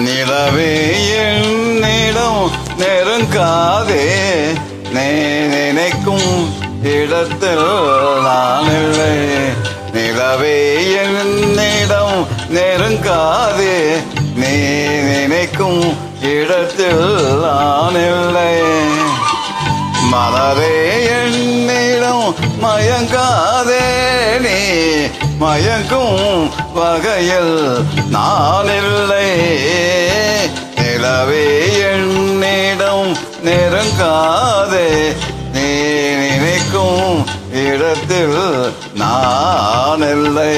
நிலவே என்னிடம் நெருங்காதே, நீ நினைக்கும் இடத்தில் நான் இல்லை. நிலவே என்னிடம் நெருங்காதே, நீ நினைக்கும் இடத்தில் நான் இல்லை. மலரே என்னிடம் மயங்காதே, நீ மயங்கும் வகையில் நான் இல்லை. நிலவே என்னிடம் நெருங்காதே, நீ நினைக்கும் இடத்தில் நான் இல்லை.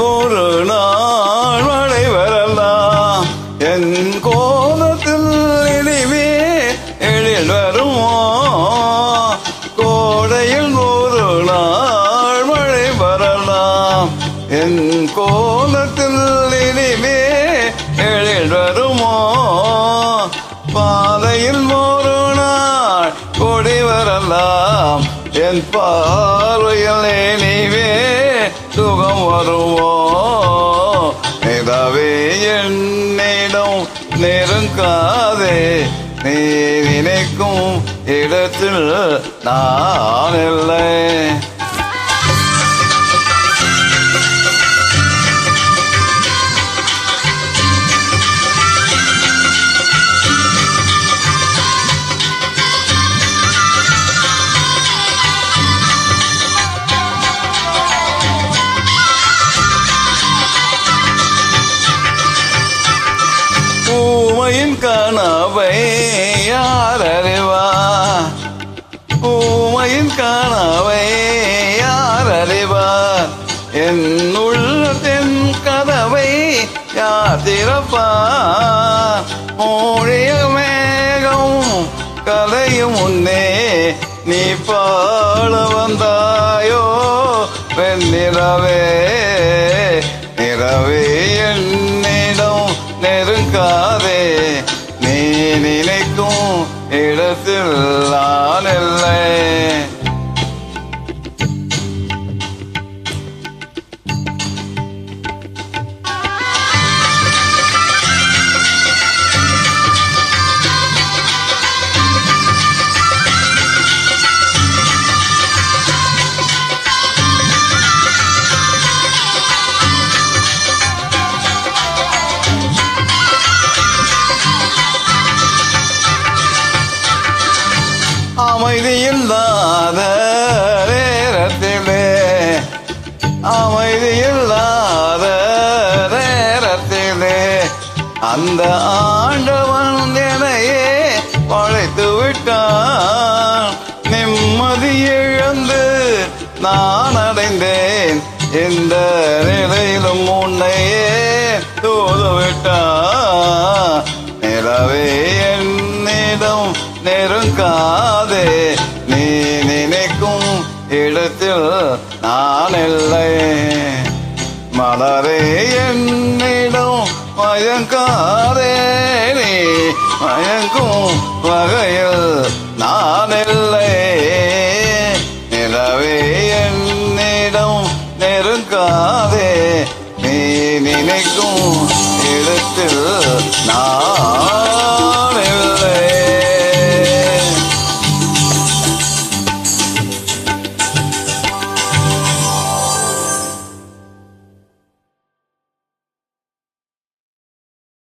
ஒரு நாள் மழை வரலாம், என் கோலத்தில் இனிமே எழில் வருமோ. கோடையில் ஒரு நாள் மழை வரலாம், என் கோலத்தில் இனிமே எழில் வருமோ. பாதையில் ஒரு நாள் கொடி வரலாம், என் பார்வையில் இனிமே சுகம் வருவோ. நிலவே என்னிடம் நெருங்காதே, நீ நினைக்கும் இடத்தில் நான் இல்லை. ஊமையின் கனவை யார் அறிவார், ஊமையின் கனவை யார் அறிவார். என் உள்ளத்தின் கதவை யார் திறப்பார். மூடிய மேகம் கலையும் முன்னே நீ பாட வந்தாயோ வெண்ணிலவே. நிலவே என்னிடம் நெருங்காதே, நீ நினைக்கும் இடத்தில் நான் இல்லை. அமைதியில்லாத நேரத்திலே, அமைதியில்லாத நேரத்திலே அந்த ஆண்டவன் என்னையே படைத்து விட்டான். நிம்மதி இழந்து நான் அடைந்தேன், இந்த நிலையிலும் உன்னையே தூது விட்டான். நிலவே என்னிடம் நெருங்காதே, நீ நினைக்கும் இடத்தில் நான் இல்லை. மலரே என்னிடம் மயங்காதே, நீ மயங்கும் வகையில் நான் இல்லை. நிலவே என்னிடம் நெருங்காதே, நீ நினைக்கும் இடத்தில் நான்